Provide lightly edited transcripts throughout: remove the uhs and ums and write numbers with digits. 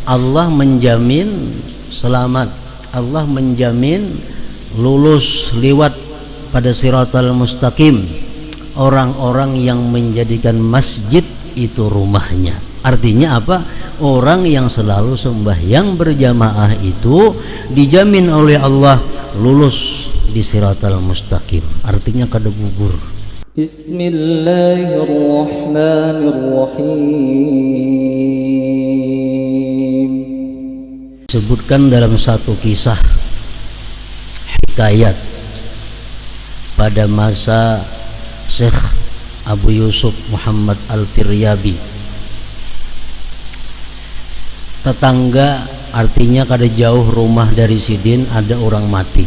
Allah menjamin selamat, Allah menjamin lulus liwat pada siratal mustaqim orang-orang yang menjadikan masjid itu rumahnya. Artinya apa? Orang yang selalu sembahyang berjamaah itu dijamin oleh Allah lulus di siratal mustaqim. Artinya kada gugur. Bismillahirrahmanirrahim. Sebutkan dalam satu kisah hikayat pada masa Syekh Abu Yusuf Muhammad Al-Firyabi. Tetangga, artinya kada jauh rumah dari Sidin, ada orang mati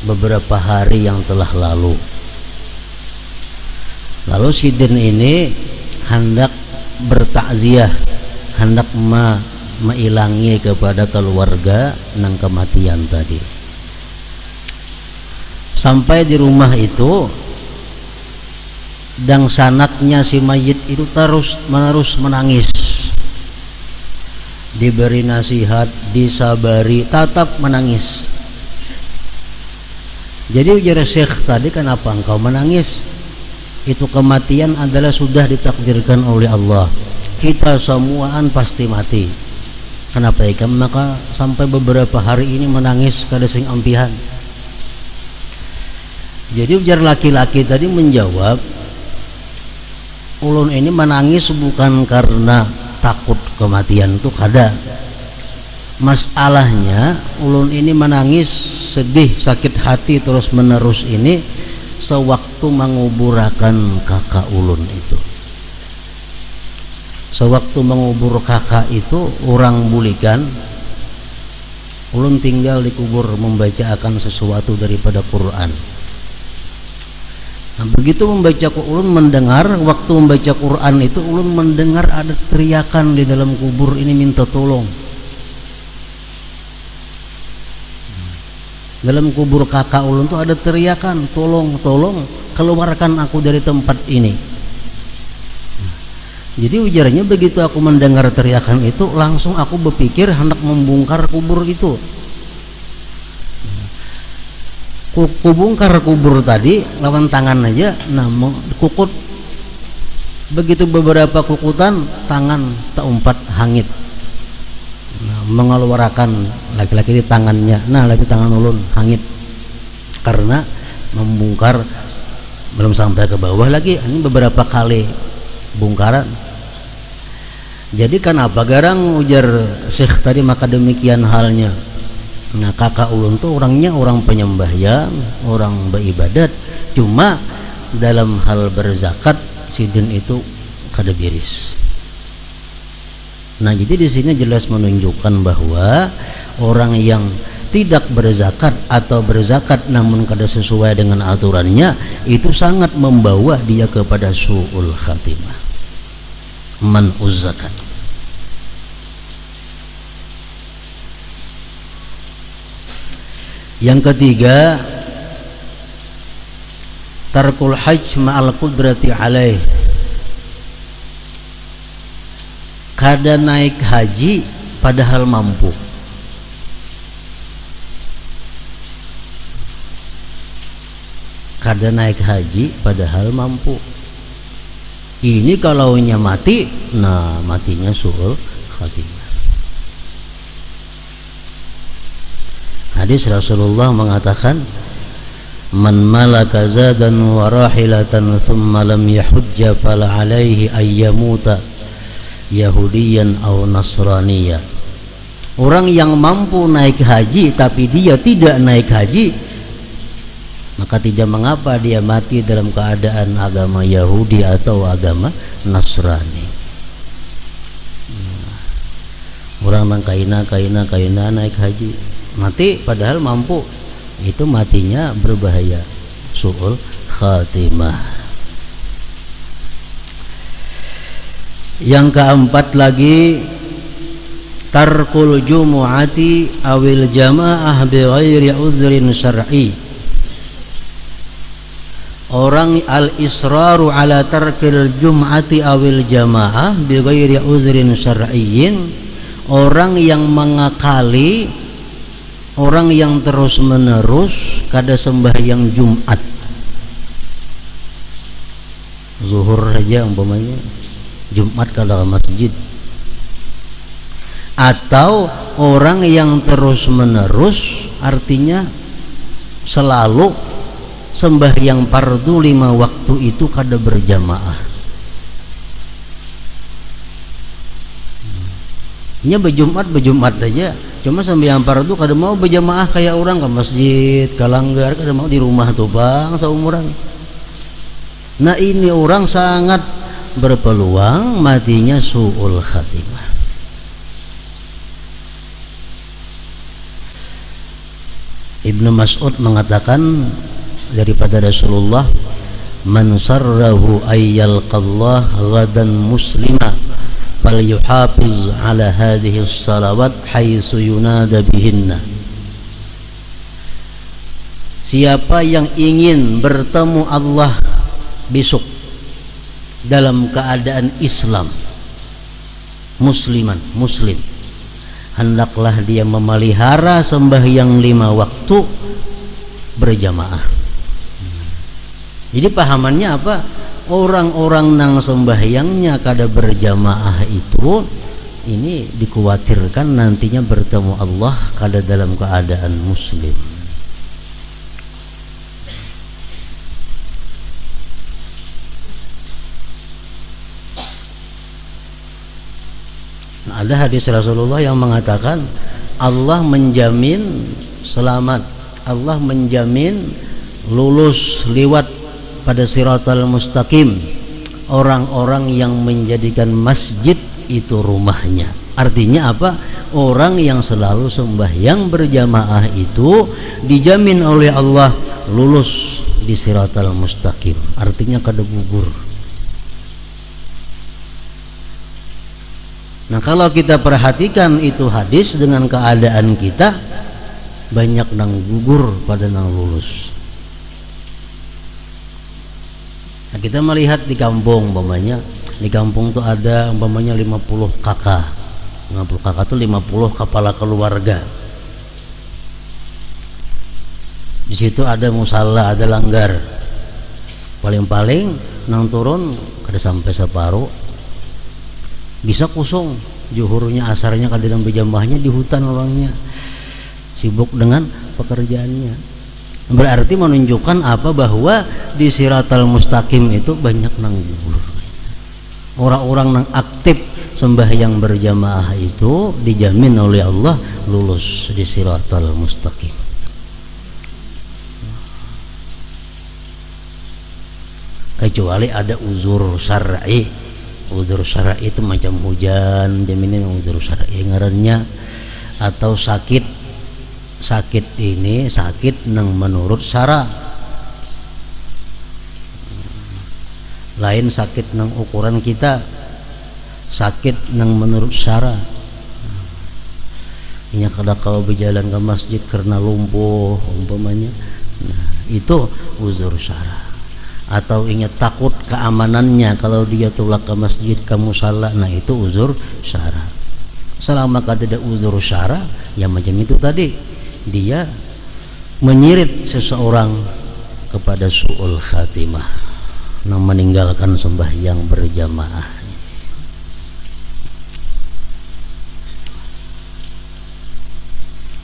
beberapa hari yang telah lalu. Lalu Sidin ini hendak bertakziah, hendak meilangi kepada keluarga nang kematian tadi. Sampai di rumah itu, dan sanaknya si mayit itu terus menerus menangis. Diberi nasihat, disabari, tetap menangis. Jadi ujar Syekh tadi, kenapa engkau menangis? Itu kematian adalah sudah ditakdirkan oleh Allah. Kita semuaan pasti mati. Kenapa ikan maka sampai beberapa hari ini menangis kada sing ampihan? Jadi ujar laki-laki tadi menjawab, ulun ini menangis bukan karena takut kematian itu kada. Masalahnya ulun ini menangis sedih, sakit hati terus menerus ini sewaktu menguburakan kakak ulun itu. Sewaktu mengubur kakak itu orang bulikan, ulun tinggal dikubur membacakan sesuatu daripada Quran. Nah, begitu membaca ulun mendengar, waktu membaca Quran itu ulun mendengar ada teriakan di dalam kubur ini minta tolong. Dalam kubur kakak ulun tuh ada teriakan, tolong, tolong, keluarkan aku dari tempat ini. Jadi ujarnya begitu aku mendengar teriakan itu, langsung aku berpikir hendak membongkar kubur itu. Kubongkar kubur tadi lawan tangan aja, nah kukut. Begitu beberapa kukutan, tangan terumpat hangit. Nah, mengeluarkan laki-laki di tangannya, nah lagi tangan ulun hangit karena membongkar belum sampai ke bawah lagi, ini beberapa kali bongkaran. Jadi kenapa garang ujar Syekh tadi, maka demikian halnya. Nah, kakak ulun tuh orangnya orang penyembahyang, orang beribadat, cuma dalam hal berzakat Sidin itu kada biris. Nah, jadi di sini jelas menunjukkan bahwa orang yang tidak berzakat atau berzakat namun kada sesuai dengan aturannya itu sangat membawa dia kepada su'ul khatimah. Man'uz zakat. Yang ketiga, tarkul hajj ma'al qudrati alaih. Kada naik haji padahal mampu. Kada naik haji padahal mampu. Ini kalaunya mati, nah matinya su'ul khatimah. Hadis Rasulullah mengatakan, man malaka zadan wa rahilatan thumma lam yahujja fala alaihi ayyamuta yahudiyan aw nasraniya. Orang yang mampu naik haji tapi dia tidak naik haji, maka tidak mengapa dia mati dalam keadaan agama Yahudi atau agama Nasrani. Orang nang kaina naik haji, mati padahal mampu, itu matinya berbahaya, su'ul khatimah. Yang keempat lagi, tarkul jumu'ati awil jamaah bighairi uzrin syar'i. Orang al-israru ala tarkil jum'ati awil jamaah bighairi uzrin syar'iyyin orang yang mengakali, orang yang terus menerus kada sembahyang Jumat, zuhur saja umpamanya, Jumat kada ke masjid. Atau orang yang terus menerus, artinya selalu sembahyang fardu 5 waktu itu kada berjamaah. Nya berjumat aja, cuma sembahyang fardu kada mau berjamaah kayak orang ke masjid, ke langgar, kada mau di rumah tuh bang seumuran. Nah ini orang sangat berpeluang matinya su'ul khatimah. Ibnu Mas'ud mengatakan daripada Rasulullah, man sarrahu ayyalqallah ghadan muslima falyuhafiz ala hadhihi salawat haitsu yunada bihinna. Siapa yang ingin bertemu Allah besok dalam keadaan Islam, muslim, hendaklah dia memelihara sembahyang 5 waktu berjamaah. Jadi pahamannya apa? Orang-orang nang sembahyangnya kada berjamaah itu, ini dikhawatirkan nantinya bertemu Allah kada dalam keadaan muslim. Ada hadis Rasulullah yang mengatakan Allah menjamin selamat, Allah menjamin lulus liwat pada siratal mustaqim orang-orang yang menjadikan masjid itu rumahnya. Artinya apa? Orang yang selalu sembahyang berjamaah itu dijamin oleh Allah lulus di siratal mustaqim, artinya kada gugur. Nah kalau kita perhatikan itu hadis dengan keadaan kita, banyak nang gugur pada nang lulus. Nah, kita melihat di kampung umpamanya, di kampung tuh ada umpamanya 50 kakak. 50 kakak tuh 50 kepala keluarga. Di situ ada musala, ada langgar. Paling-paling nang turun kada sampai separuh. Bisa kosong, juhurnya asarnya kadang berjamaahnya di hutan orangnya, sibuk dengan pekerjaannya. Berarti menunjukkan apa? Bahwa di siratal mustaqim itu banyak nang gugur. Orang-orang nang aktif sembahyang berjamaah itu dijamin oleh Allah lulus di siratal mustaqim. Kecuali ada uzur syar'i. Uzur syar'i itu macam hujan, jaminan uzur syar'i ngarannya, atau sakit ini sakit nang menurut syara, lain sakit nang ukuran kita, sakit nang menurut syara. Ini kada kau berjalan ke masjid karena lumpuh umpamanya, nah, itu uzur syara. Atau ingat takut keamanannya kalau dia tulak ke masjid, ke musala, nah itu uzur syara. Selama tidak uzur syara, ya macam itu tadi, dia menyirit seseorang kepada su'ul khatimah, nah meninggalkan sembahyang berjamaah.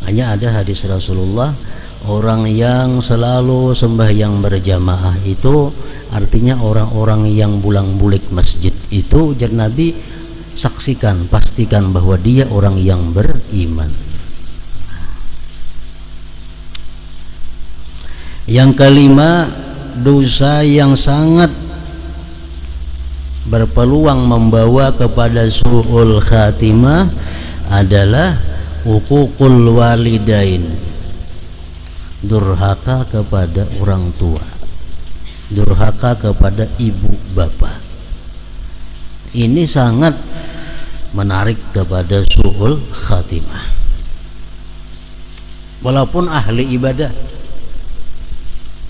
Hanya ada hadis Rasulullah, orang yang selalu sembahyang berjamaah itu artinya orang-orang yang bulang-bulik masjid itu, jar Nabi, saksikan, pastikan bahwa dia orang yang beriman. Yang kelima, dosa yang sangat berpeluang membawa kepada su'ul khatimah adalah uququl walidain, durhaka kepada orang tua, durhaka kepada ibu bapak. Ini sangat menarik kepada su'ul khatimah. Walaupun ahli ibadah,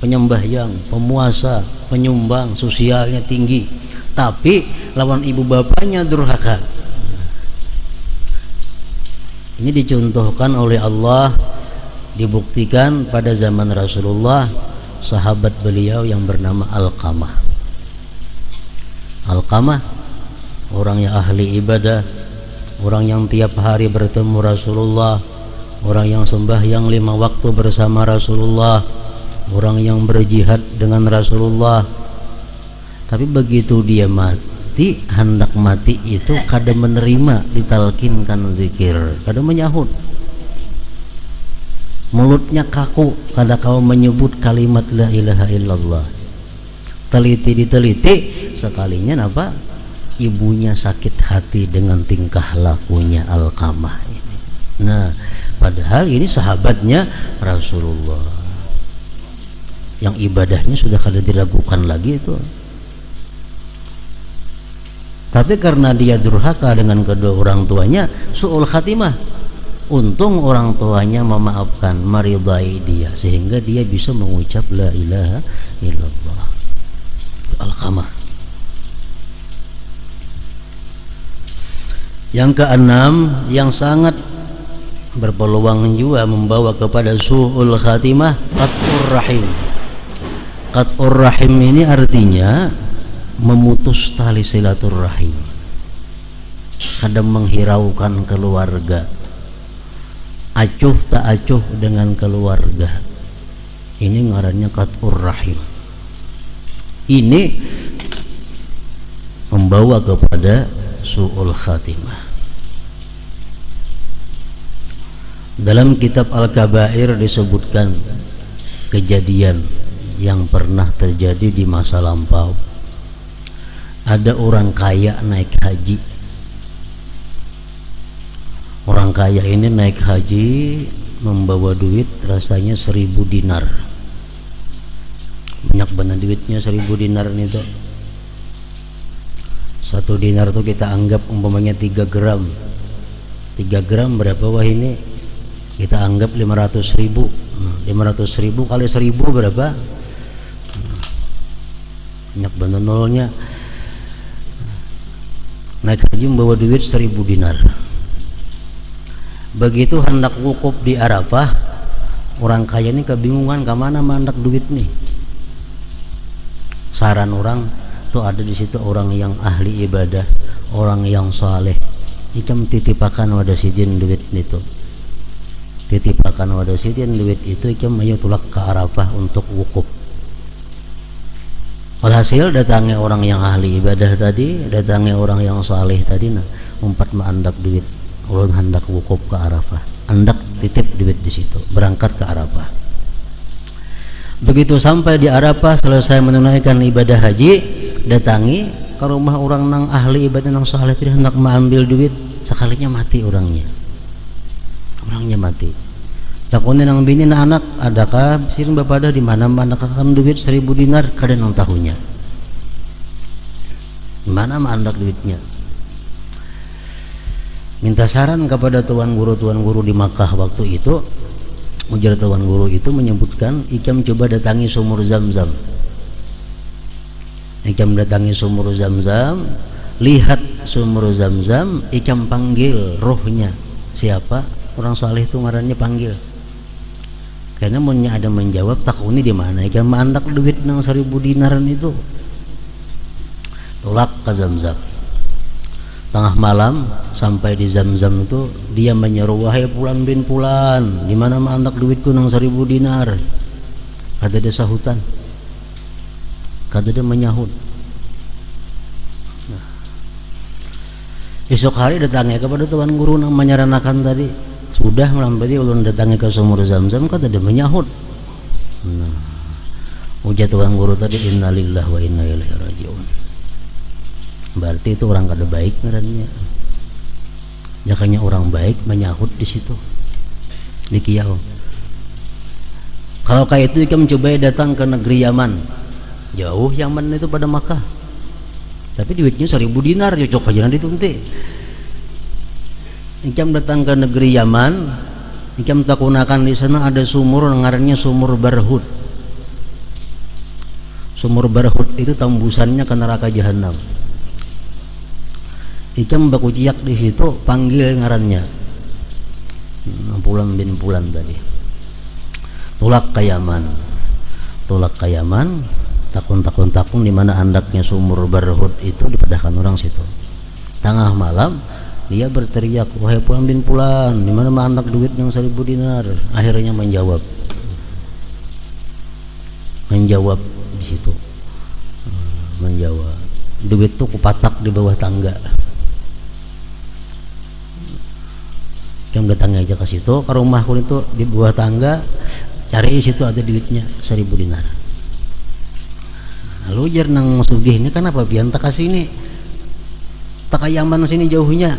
penyembahyang, pemuasa, penyumbang, sosialnya tinggi, tapi lawan ibu bapaknya durhaka. Ini dicontohkan oleh Allah, dibuktikan pada zaman Rasulullah, sahabat beliau yang bernama Alqamah. Alqamah orang yang ahli ibadah, orang yang tiap hari bertemu Rasulullah, orang yang sembahyang 5 waktu bersama Rasulullah, orang yang berjihad dengan Rasulullah. Tapi begitu dia mati, hendak mati itu kada menerima ditalkinkan zikir, kada menyahut. Mulutnya kaku, kada kau menyebut kalimat la ilaha illallah. Teliti diteliti, sekalinya apa? Ibunya sakit hati dengan tingkah lakunya Alqamah ini. Nah, padahal ini sahabatnya Rasulullah, yang ibadahnya sudah kada diragukan lagi itu. Tapi karena dia durhaka dengan kedua orang tuanya, su'ul khatimah. Untung orang tuanya memaafkan, meridai dia, sehingga dia bisa mengucap la ilaha illallah. Alqamah. Yang keenam, yang sangat berpeluang juga membawa kepada su'ul khatimah, qat'ur rahim. Qat'ur rahim ini artinya memutus tali silaturahim, kadang menghiraukan keluarga, acuh tak acuh dengan keluarga. Ini ngarannya qat'ur rahim. Ini membawa kepada su'ul khatimah. Dalam kitab Al-Kabair disebutkan kejadian yang pernah terjadi di masa lampau. Ada orang kaya naik haji. Orang kaya ini naik haji membawa duit rasanya 1000 dinar. Banyak benar duitnya 1000 dinar itu. 1 dinar itu kita anggap umpamanya 3 gram. 3 gram berapa wah ini? Kita anggap 500.000. 500.000 kali 1000 berapa? Banyak benar nolnya. Naik haji membawa duit 1000 dinar. Begitu hendak wukuf di Arafah, orang kaya ini kebingungan kemana mandak duit nih. Saran orang tuh ada di situ orang yang ahli ibadah, orang yang saleh. Icam titipakan wadah sidin duit itu. Titipakan wadah sidin duit itu icam ayo tulak ke Arafah untuk wukuf. Alhasil datangnya orang yang ahli ibadah tadi, datangnya orang yang saleh tadi, nah umpat mendak duit, ulun hendak wukuf ke Arafah, hendak titip duit di situ, berangkat ke Arafah. Begitu sampai di Arafah, selesai menunaikan ibadah haji, datangi ke rumah orang nang ahli ibadah nang saleh tadi, hendak mengambil duit, sekalinya mati orangnya mati. Takutnya nang bini na anak, adakah siring bapak di mana mandakakan duit 1000 dinar kada nang tahunya. Mana mandak duitnya? Minta saran kepada tuan guru di Makkah waktu itu. Ujar tuan guru itu menyebutkan, ikam coba datangi sumur Zam-Zam. Ikam datangi sumur Zam-Zam, lihat sumur Zam-Zam, ikam panggil rohnya. Siapa? Orang saleh itu ngarannya panggil. Karena punya ada menjawab, takuni di mana? Ikan mandak duit nang 1000 dinaran itu. Tolak ke Zam-Zam. Tengah malam sampai di Zam-Zam itu dia menyeru, wahai Pulan bin Pulan, di mana mandak duitku nang 1000 dinar? Kata dia sahutan. Kata dia menyahut. Nah. Esok hari datangnya kepada tuan guru nang menyaranakan tadi. Sudah melampiri ulun datangi ke sumur Zam-Zam, kata dia menyahut. Nah, ujar tuan guru tadi, innalillahi wa inna ilaihi rajiun. Berarti itu orang kada baik ngarannya. Jakanya orang baik menyahut di situ, di Kiau. Kalau kayak itu kita mencoba datang ke negeri Yaman. Jauh Yaman itu pada Makkah. Tapi duitnya 1000 dinar, cocok aja nanti tunti. Ikam datang ke negeri Yaman, ikam takunakan di sana ada sumur, ngarannya sumur Barhud. Sumur Barhud itu tembusannya ke neraka Jahanam. Ikam baku ciak di situ, panggil ngarannya. Pulan bin Pulan tadi. Tulak ke Yaman, takun di mana andaknya sumur Barhud itu dipedahkan orang situ. Tengah malam dia berteriak, wahai Pulan bin Pulan, di mana andak duit yang 1000 dinar? Akhirnya menjawab di situ, menjawab, duit tuh kupatak di bawah tangga. Yang datang aja ke situ, ke rumahku itu di bawah tangga, cari situ ada duitnya 1000 dinar. Lalu jar nang sugih ini kenapa pian tak kasih ini, tak Yaman sini jauhnya.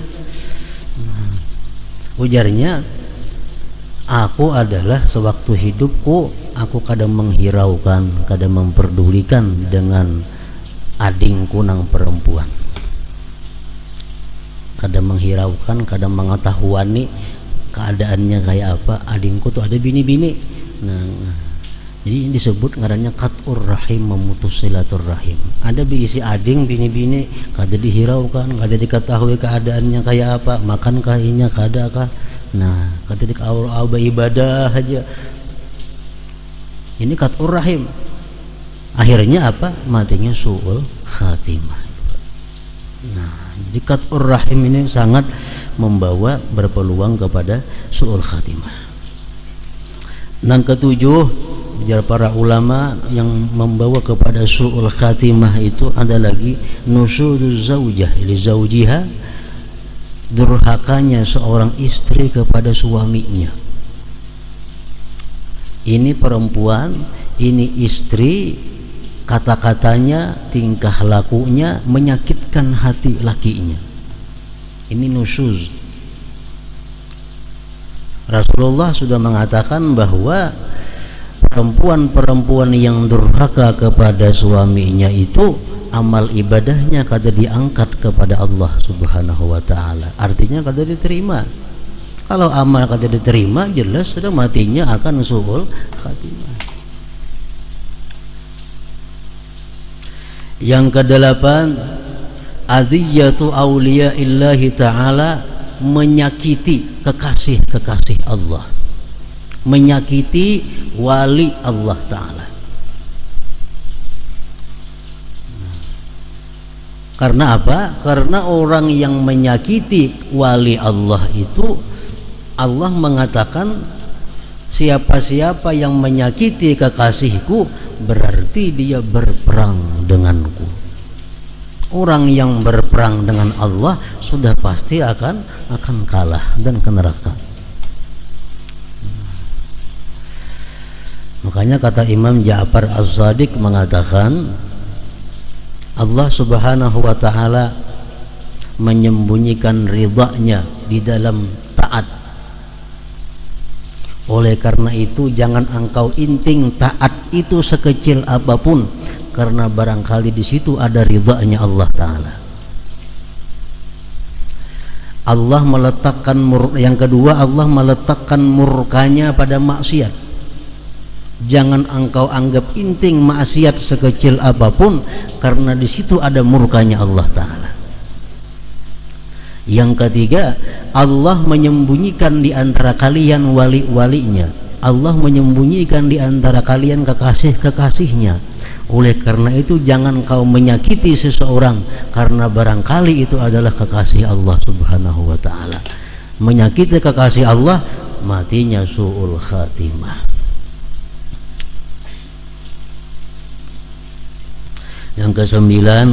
Ujarnya, aku adalah sewaktu hidupku aku kadang menghiraukan, kadang memperdulikan dengan adingku nang perempuan. Kadang menghiraukan, kadang mengetahuani keadaannya kayak apa. Adingku tuh ada bini-bini. Nah, jadi ini disebut ngarannya qat'ur rahim, memutus silaturrahim. Ada bisi ading bini-bini, kada dihiraukan, kada diketahui keadaannya kayak apa, makan kahinya kada kah. Nah, kada dikawal ibadah aja. Ini qat'ur rahim. Akhirnya apa? Matinya su'ul khatimah. Nah, jadi qat'ur rahim ini sangat membawa berpeluang kepada su'ul khatimah. Yang ketujuh, biar para ulama yang membawa kepada su'ul khatimah itu ada lagi nusuduz zaujah li zaujiha, durhakanya seorang istri kepada suaminya. Ini perempuan, ini istri, kata-katanya, tingkah lakunya menyakitkan hati lakinya. Ini nusuz. Rasulullah sudah mengatakan bahwa perempuan-perempuan yang durhaka kepada suaminya itu amal ibadahnya kada diangkat kepada Allah Subhanahu wa taala. Artinya kada diterima. Kalau amal kada diterima, jelas sudah matinya akan su'ul khatimah. Yang kedelapan, adiyatu awliyaillahi ta'ala, menyakiti kekasih-kekasih Allah, menyakiti wali Allah ta'ala. Karena apa? Karena orang yang menyakiti wali Allah itu, Allah mengatakan, siapa-siapa yang menyakiti kekasihku berarti dia berperang denganku. Orang yang berperang dengan Allah sudah pasti akan kalah dan ke neraka. Makanya kata Imam Ja'far As-Shadiq mengatakan, Allah Subhanahu wa taala menyembunyikan ridhanya di dalam taat. Oleh karena itu jangan engkau inting taat itu sekecil apapun, karena barangkali di situ ada ridhanya Allah taala. Allah meletakkan yang kedua, Allah meletakkan murkanya pada maksiat. Jangan engkau anggap inting maksiat sekecil apapun, karena di situ ada murkanya Allah taala. Yang ketiga, Allah menyembunyikan di antara kalian wali-walinya. Allah menyembunyikan di antara kalian kekasih-kekasihnya. Oleh karena itu jangan kau menyakiti seseorang, karena barangkali itu adalah kekasih Allah Subhanahu wa taala. Menyakiti kekasih Allah, matinya su'ul khatimah. Yang kesembilan,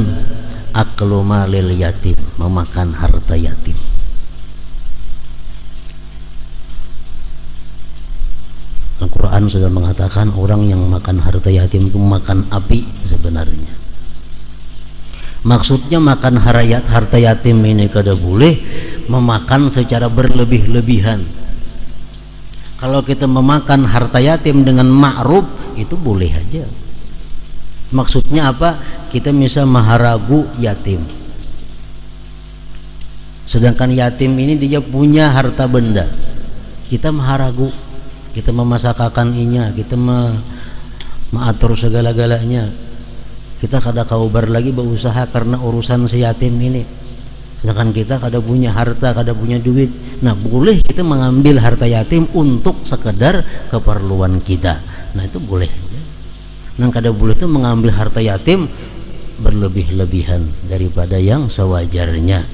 aklu malil yatim, memakan harta yatim. Al-Quran sudah mengatakan orang yang makan harta yatim itu makan api sebenarnya. Maksudnya makan harta yatim ini kada boleh memakan secara berlebih-lebihan. Kalau kita memakan harta yatim dengan ma'ruf itu boleh aja. Maksudnya apa? Kita bisa maharagu yatim. Sedangkan yatim ini dia punya harta benda. Kita maharagu, kita memasakakan inya, kita mengatur segala-galanya. Kita kada kaubar lagi berusaha karena urusan si yatim ini. Sedangkan kita kada punya harta, kada punya duit. Nah, boleh kita mengambil harta yatim untuk sekedar keperluan kita. Nah, itu boleh. Nah, kada boleh itu mengambil harta yatim berlebih-lebihan daripada yang sewajarnya.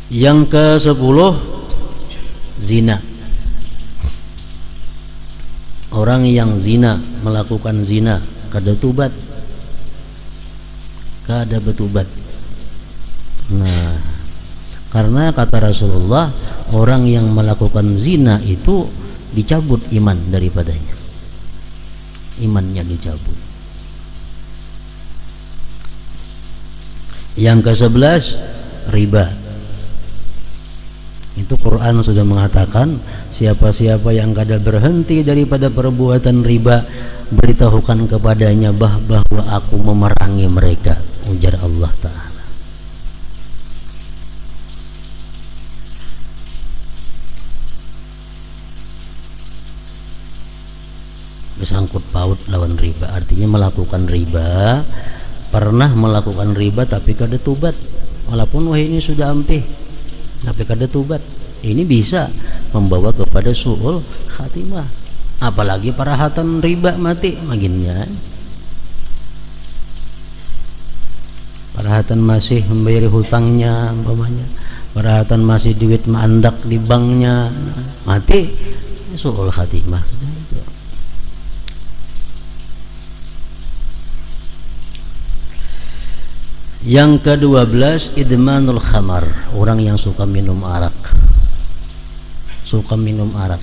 Yang ke-10, zina. Orang yang zina, melakukan zina, kada tubat, kada betubat. Nah, karena kata Rasulullah, orang yang melakukan zina itu dicabut iman daripadanya, imannya dicabut. Yang ke-11, riba. Itu Quran sudah mengatakan, siapa-siapa yang kada berhenti daripada perbuatan riba, beritahukan kepadanya bahwa aku memerangi mereka, ujar Allah Ta'ala. Bersangkut paut lawan riba, artinya melakukan riba, pernah melakukan riba tapi kada tubat, walaupun wah ini sudah ampih tapi kada tubat, ini bisa membawa kepada su'ul khatimah. Apalagi parahatan riba mati maginnya. Parahatan masih membayar hutangnya umpamanya, parahatan masih duit mandak di banknya, mati su'ul khatimah. Yang ke-12, idmanul khamar. Orang yang suka minum arak, suka minum arak.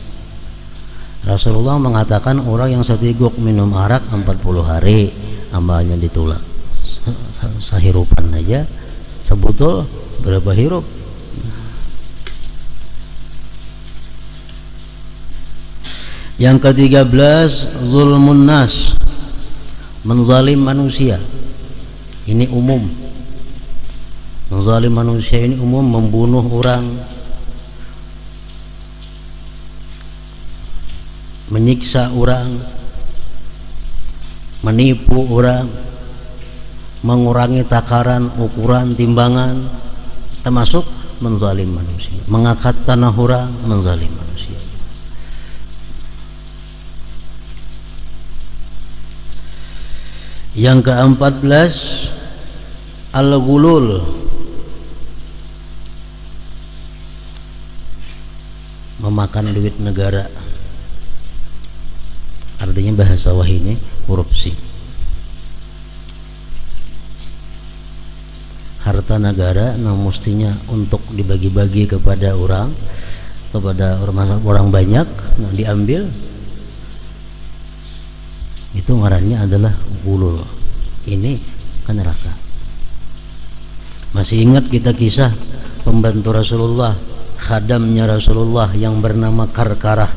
Rasulullah mengatakan orang yang seteguk minum arak 40 hari amalnya ditolak. Sahirupan aja sebutul berapa hirup. Yang ke-13, zulmun nas, menzalim manusia. Ini umum. Menzalim manusia ini umum, membunuh orang, menyiksa orang, menipu orang, mengurangi takaran, ukuran, timbangan, termasuk menzalim manusia. Mengangkat tanah orang, menzalim manusia. Yang ke-14, al-ghulul, memakan duit negara. Artinya bahasa wahyi ini korupsi. Harta negara nah mestinya untuk dibagi-bagi kepada orang banyak, nah diambil. Itu ngarannya adalah ghulul. Ini ke neraka. Masih ingat kita kisah pembantu Rasulullah, khadamnya Rasulullah yang bernama Karkarah.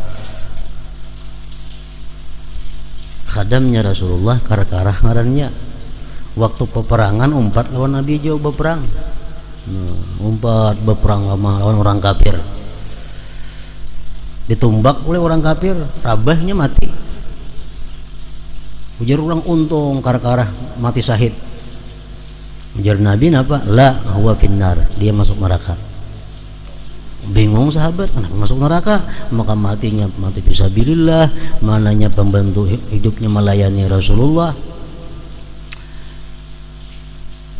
Khadamnya Rasulullah Karkarah ngarannya. Waktu peperangan umpat lawan Nabi jauh berperang. Umpat berperang lawan orang kafir. Ditumbak oleh orang kafir, rabahnya mati. Ujar orang untung Karkarah mati syahid. Ujar Nabi napa? La huwa finnar, dia masuk neraka. Bingung sahabat, kenapa masuk neraka? Maka matinya mati fisabilillah, mananya pembantu hidupnya melayani Rasulullah.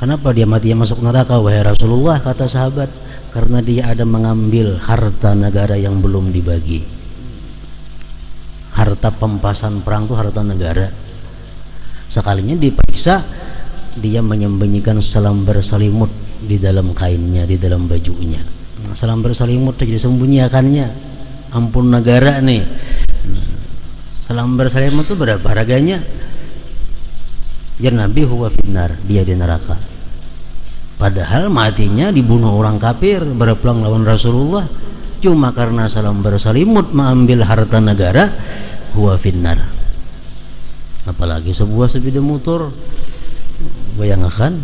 Kenapa dia matinya masuk neraka wahai Rasulullah? Kata sahabat, karena dia ada mengambil harta negara yang belum dibagi. Harta pempasan perang itu harta negara. Sekalinya diperiksa, dia menyembunyikan selambar selimut di dalam kainnya, di dalam bajunya. Selambar selimut itu disembunyikannya. Ampun negara nih. Selambar selimut itu berapa harganya? Ya Nabi huwa finnar, dia di neraka. Padahal matinya dibunuh orang kafir, berperang lawan Rasulullah. Cuma karena selambar selimut mengambil harta negara, huwa finnar. Apalagi sebuah sepeda motor, bayangkan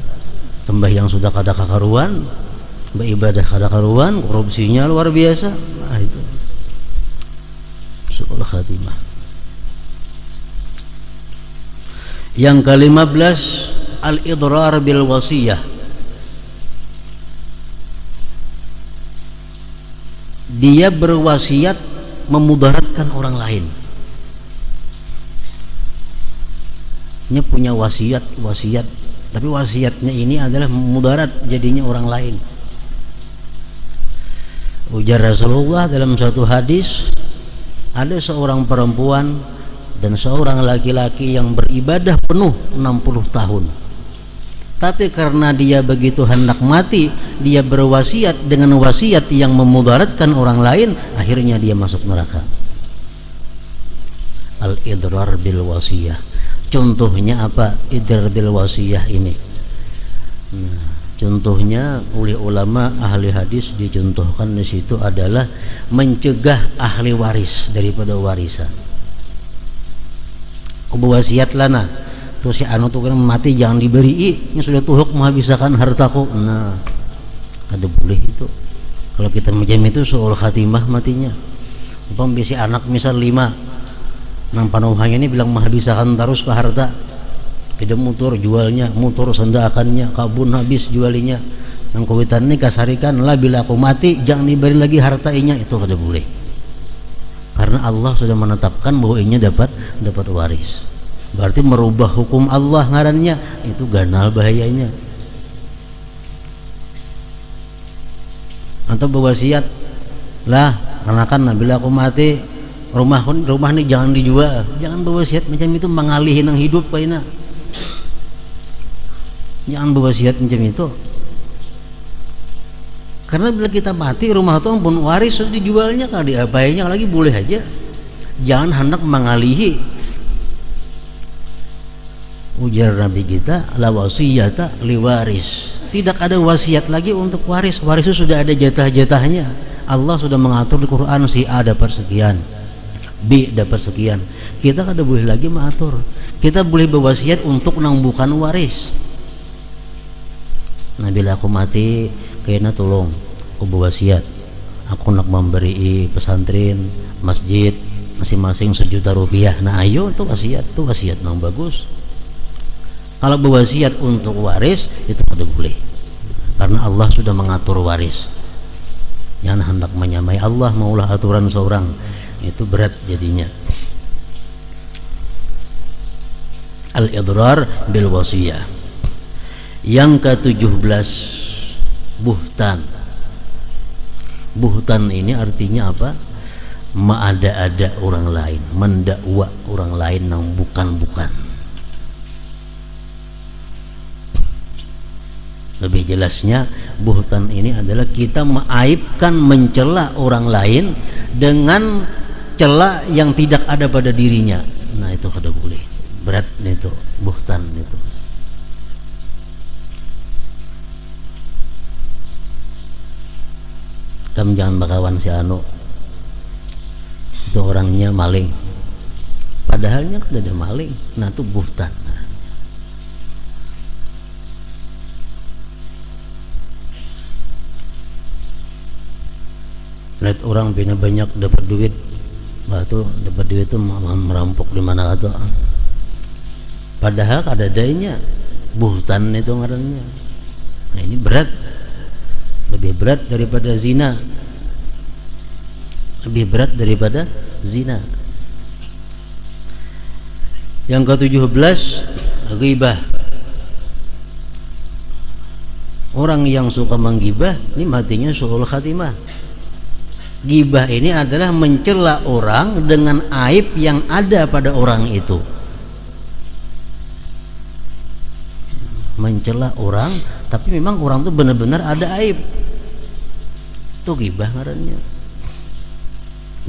sembahyang sudah kada kakaruan, beribadah kada karuan, korupsinya luar biasa. Nah itu su'ul khatimah. Yang ke-15, al-idrar bil wasiyah. Dia berwasiat memudaratkan orang lain. Dia punya wasiat, tapi wasiatnya ini adalah mudarat jadinya orang lain. Ujar Rasulullah dalam suatu hadis, ada seorang perempuan dan seorang laki-laki yang beribadah penuh 60 tahun. Tapi karena dia begitu hendak mati, dia berwasiat dengan wasiat yang memudaratkan orang lain, akhirnya dia masuk neraka. Al-idrar bil wasiyah. Contohnya apa idrar bil wasiyah ini? Contohnya oleh ulama ahli hadis dicontohkan di situ adalah mencegah ahli waris daripada warisan. Wasiat lana, tuh si anu tuh kan mati jangan diberi, ini sudah tuhuk menghabiskan hartaku. Nah, ada boleh itu. Kalau kita macam itu soal khatimah matinya. Umpam bisi anak misal 5, nang panuhangnya ini bilang menghabiskan terus ke harta. Tidak motor jualnya, motor sendakannya, kabun habis jualinya. Nang kawitan ini kasarikan lah bila aku mati jangan diberi lagi harta inya, itu kada boleh. Karena Allah sudah menetapkan bahwa inya dapat waris. Berarti merubah hukum Allah ngarannya, itu ganal bahayanya. Atau berwasiat lah, karena kan bila aku mati rumah ini jangan dijual. Jangan berwasiat macam itu, mengalihin yang hidup kayaknya. Jangan berwasiat macam itu. Karena bila kita mati rumah itu pun waris sudah dijualnya, kalau diapainya lagi boleh aja. Jangan hendak mengalihi. Ujar Nabi kita, la wasiyata liwaris. Tidak ada wasiat lagi untuk waris. Waris itu sudah ada jatah-jatahnya. Allah sudah mengatur di Quran, si A dapat sekian, B dapat sekian. Kita kada boleh lagi mengatur. Kita boleh berwasiat untuk nangbukan waris. Nah, bila aku mati, kayaknya tolong aku berwasiat, aku nak memberi pesantren, masjid masing-masing 1 juta rupiah. Nah, ayo itu wasiat nang bagus. Kalau berwasiat untuk waris itu tidak boleh, karena Allah sudah mengatur waris. Jangan hendak menyamai Allah, maulah aturan seorang, itu berat jadinya. Al-idrar bil wasiyah. Yang ke-17, buhtan. Buhtan ini artinya apa? Mengada-ada orang lain, mendakwa orang lain yang bukan-bukan. Lebih jelasnya, buhtan ini adalah kita mengaibkan, mencela orang lain dengan cela yang tidak ada pada dirinya. Nah, itu kada boleh. Berat itu, buhtan itu. Kamu jangan bakawan si anu, itu orangnya maling, padahalnya kan ada maling. Nah, itu buhtan. Lihat orang punya banyak dapat duit, tuh dapat duit itu merampok di mana atau, padahal ada dayanya, buhtan itu ngarannya. Nah, ini berat. Lebih berat daripada zina. Lebih berat daripada zina. Yang ke-17, ghibah. Orang yang suka menggibah ini matinya su'ul khatimah. Gibah ini adalah mencela orang dengan aib yang ada pada orang itu. Mencela orang, tapi memang orang itu benar-benar ada aib. Itu ghibah ngarannya.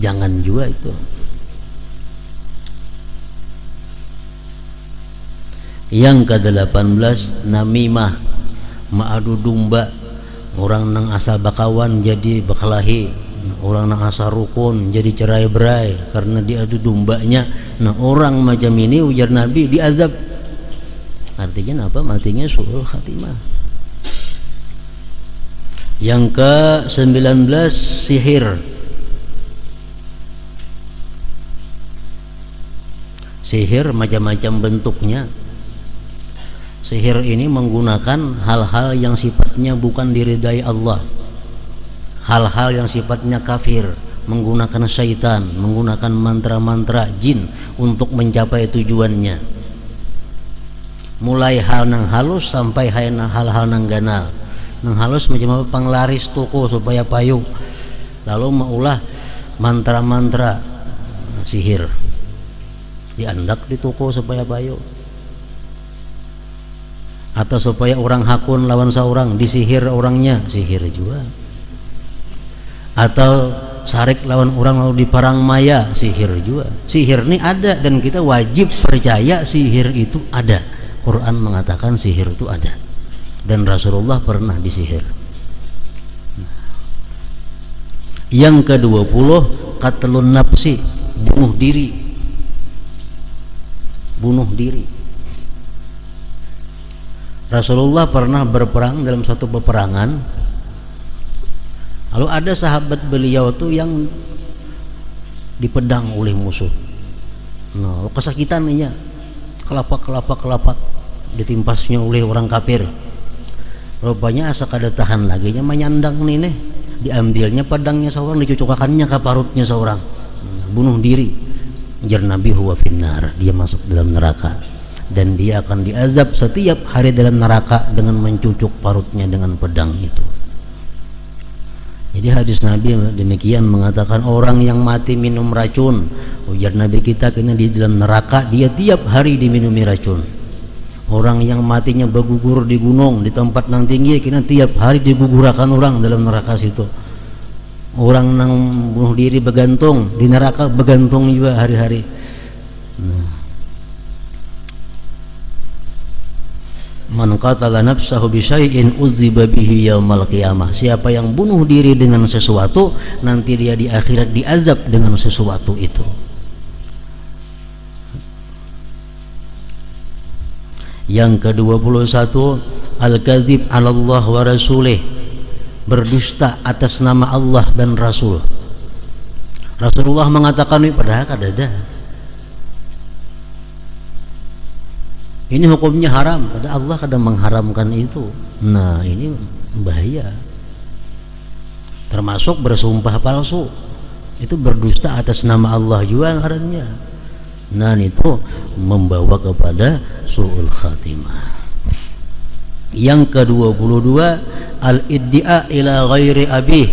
Jangan juga itu. Yang ke-18, namimah, ma'adu domba. Orang nang asal bakawan jadi bakalahi, orang nang asal rukun jadi cerai-berai karena diadu dombanya. Nah, orang macam ini ujar Nabi diazab. Artinya apa? Matinya su'ul khatimah. Yang ke-19, sihir. Sihir macam-macam bentuknya. Sihir ini menggunakan hal-hal yang sifatnya bukan diridai Allah, hal-hal yang sifatnya kafir, menggunakan syaitan, menggunakan mantra-mantra jin untuk mencapai tujuannya. Mulai hal nang halus sampai hal-hal nang ganal. Nang halus macam apa, panglaris toko supaya payu, lalu maulah mantra-mantra sihir diandak di toko supaya payu, atau supaya orang hakun lawan seorang disihir orangnya, sihir juga. Atau sarik lawan orang lalu diparang maya, sihir juga. Sihir ini ada dan kita wajib percaya sihir itu ada. Quran mengatakan sihir itu ada dan Rasulullah pernah disihir. Yang ke-20 qatlun nafsi, bunuh diri. Bunuh diri. Rasulullah pernah berperang dalam satu peperangan. Lalu ada sahabat beliau tuh yang dipedang oleh musuh. Nah, kesakitan nih ya. Kelapak ditimpasnya oleh orang kafir. Rupanya asa kada tahan lagi nya menyandang nih, diambilnya pedangnya seorang, dicucukkannya ke parutnya seorang. Bunuh diri. Jar Nabi huwa finnar, dia masuk dalam neraka dan dia akan diazab setiap hari dalam neraka dengan mencucuk parutnya dengan pedang itu. Jadi hadis Nabi demikian mengatakan orang yang mati minum racun, ujar Nabi kita kena di dalam neraka dia tiap hari diminumi racun. Orang yang matinya bergugur di gunung di tempat nang tinggi kena tiap hari digugurakan orang dalam neraka situ. Orang nang bunuh diri bergantung di neraka bergantung juga hari-hari. Man qatala nafsahu bi syai'in udziba bihi yaumal qiyamah. Siapa yang bunuh diri dengan sesuatu, nanti dia di akhirat diazab dengan sesuatu itu. Yang ke-21 al-kadzib 'ala Allah wa rasulih, berdusta atas nama Allah dan Rasul. Rasulullah mengatakan padahal kadada. Ini hukumnya haram, pada Allah kadang mengharamkan itu. Nah, ini bahaya. Termasuk bersumpah palsu. Itu berdusta atas nama Allah juga ngarannya. Nah, itu membawa kepada su'ul khatimah. Yang ke-22 al-iddia ila ghairi abih.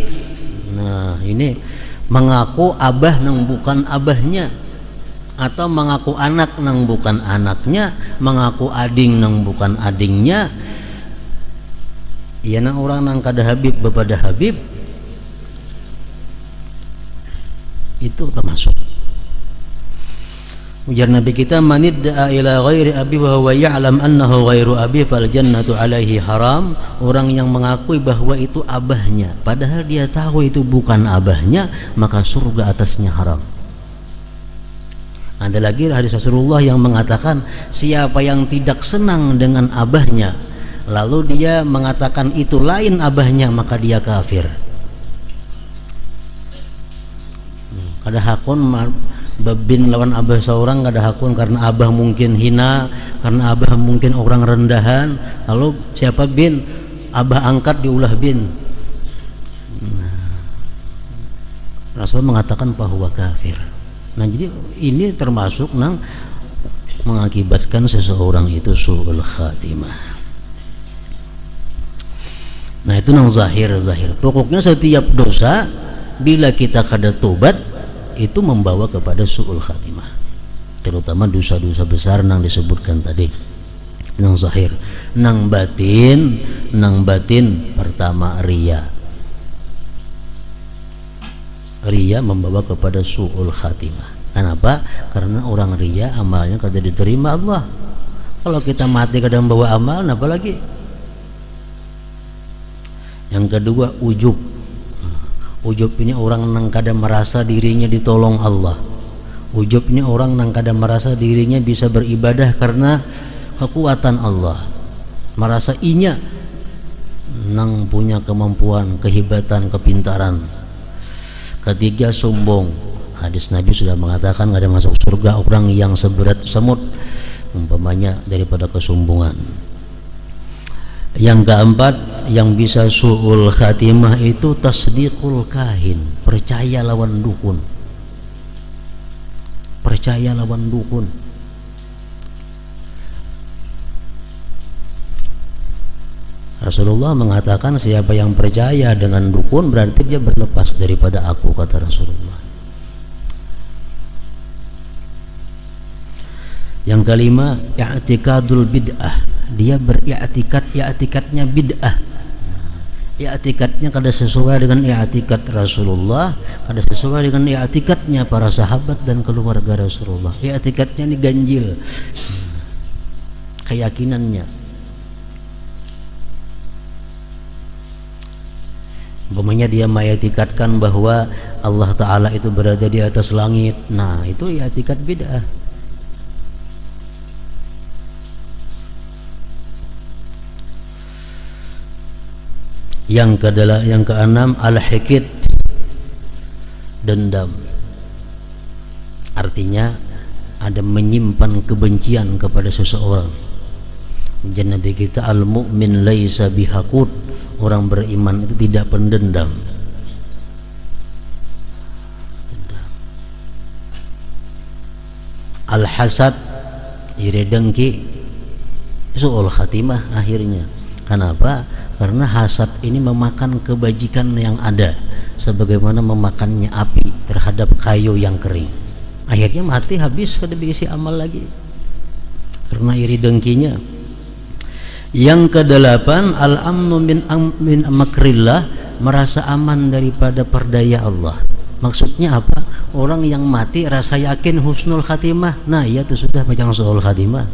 Nah, ini mengaku abah nang bukan abahnya, atau mengaku anak nang bukan anaknya, mengaku ading nang bukan adingnya. Ya nang orang nang kada habib bepada habib, itu termasuk. Ujar Nabi kita manidda'a ila ghairi abi wa huwa ya'lam annahu ghairu abi fal jannatu alaihi haram. Orang yang mengakui bahwa itu abahnya padahal dia tahu itu bukan abahnya, maka surga atasnya haram. Ada lagi hadis Rasulullah yang mengatakan siapa yang tidak senang dengan abahnya lalu dia mengatakan itu lain abahnya, maka dia kafir. Kada hakun babin lawan abah seorang, kada hakun karena abah mungkin hina, karena abah mungkin orang rendahan, lalu siapa bin abah angkat diulah bin. Rasul mengatakan bahwa kafir. Nah, jadi ini termasuk nang mengakibatkan seseorang itu su'ul khatimah. Nah, itu nang zahir. Pokoknya setiap dosa bila kita kada tobat itu membawa kepada su'ul khatimah. Terutama dosa-dosa besar nang disebutkan tadi. Nang zahir, nang batin pertama riya. Riya membawa kepada su'ul khatimah. Kenapa? Karena orang riya amalnya kada diterima Allah. Kalau kita mati kada membawa amal, apa lagi? Yang kedua ujub. Ujub ini orang nang kada merasa dirinya ditolong Allah. Ujub ini orang nang kada merasa dirinya bisa beribadah karena kekuatan Allah. Merasa inya nang punya kemampuan, kehebatan, kepintaran. Ketiga sombong. Hadis Nabi sudah mengatakan ada masuk surga orang yang seberat semut, umpamanya daripada kesombongan. Yang keempat, yang bisa su'ul khatimah itu tasdiqul kahin, percaya lawan dukun. Percaya lawan dukun. Rasulullah mengatakan siapa yang percaya dengan dukun berarti dia berlepas daripada aku, kata Rasulullah. Yang kelima, i'tikadul bid'ah. Dia i'tikadnya bid'ah. I'tikadnya kada sesuai dengan i'tikad Rasulullah, kada sesuai dengan i'tikadnya para sahabat dan keluarga Rasulullah. I'tikadnya ini ganjil. Keyakinannya. Umpamanya dia mengiktikadkan bahwa Allah Ta'ala itu berada di atas langit. Nah, itu i'tikad bid'ah. Yang keenam, al-hikid, dendam. Artinya ada menyimpan kebencian kepada seseorang. Dan Nabi kita, al-mu'min laisa bihaqud, orang beriman itu tidak pendendam. Al-hasad, iri dengki, su'ul khatimah akhirnya. Kenapa? Karena hasad ini memakan kebajikan yang ada, sebagaimana memakannya api terhadap kayu yang kering. Akhirnya mati, habis, kada diisi amal lagi karena iri dengkinya. Yang kedelapan, al-amnu min makrillah, merasa aman daripada perdaya Allah. Maksudnya apa? Orang yang mati rasa yakin husnul khatimah. Nah, ya itu sudah macam su'ul khatimah.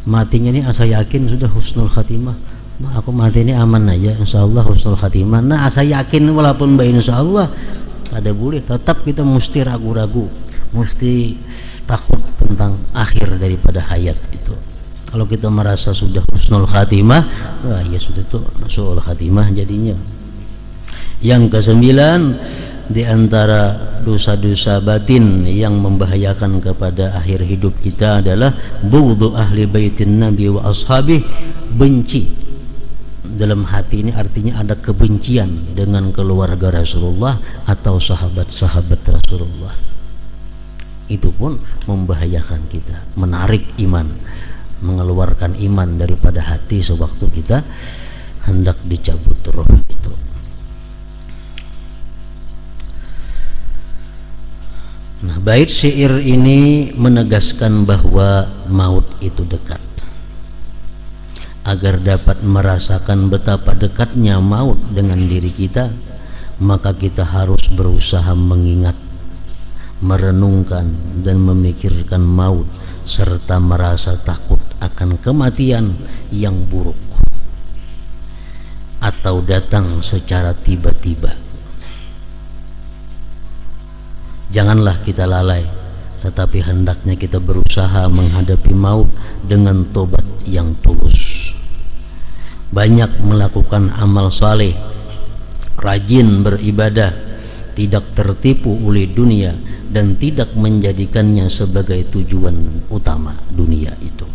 Matinya ini asa yakin sudah husnul khatimah. Nah, aku mati ini aman aja, insyaallah husnul khatimah. Nah, asa yakin walaupun baik insyaallah ada boleh, tetap kita mesti ragu-ragu, mesti takut tentang akhir daripada hayat itu. Kalau kita merasa sudah husnul khatimah, wah ya sudah tuh su'ul khatimah jadinya. Yang kesembilan, di antara dosa-dosa batin yang membahayakan kepada akhir hidup kita adalah bughdhu ahli baitin nabi wa ashabih, benci. Dalam hati ini artinya ada kebencian dengan keluarga Rasulullah atau sahabat-sahabat Rasulullah. Itu pun membahayakan kita, menarik iman, mengeluarkan iman daripada hati sewaktu kita hendak dicabut roh itu. Nah, bait syair ini menegaskan bahwa maut itu dekat. Agar dapat merasakan betapa dekatnya maut dengan diri kita, maka kita harus berusaha mengingat, merenungkan dan memikirkan maut, serta merasa takut akan kematian yang buruk atau datang secara tiba-tiba. Janganlah kita lalai, tetapi hendaknya kita berusaha menghadapi maut dengan tobat yang tulus. Banyak melakukan amal saleh, rajin beribadah, tidak tertipu oleh dunia dan tidak menjadikannya sebagai tujuan utama dunia itu.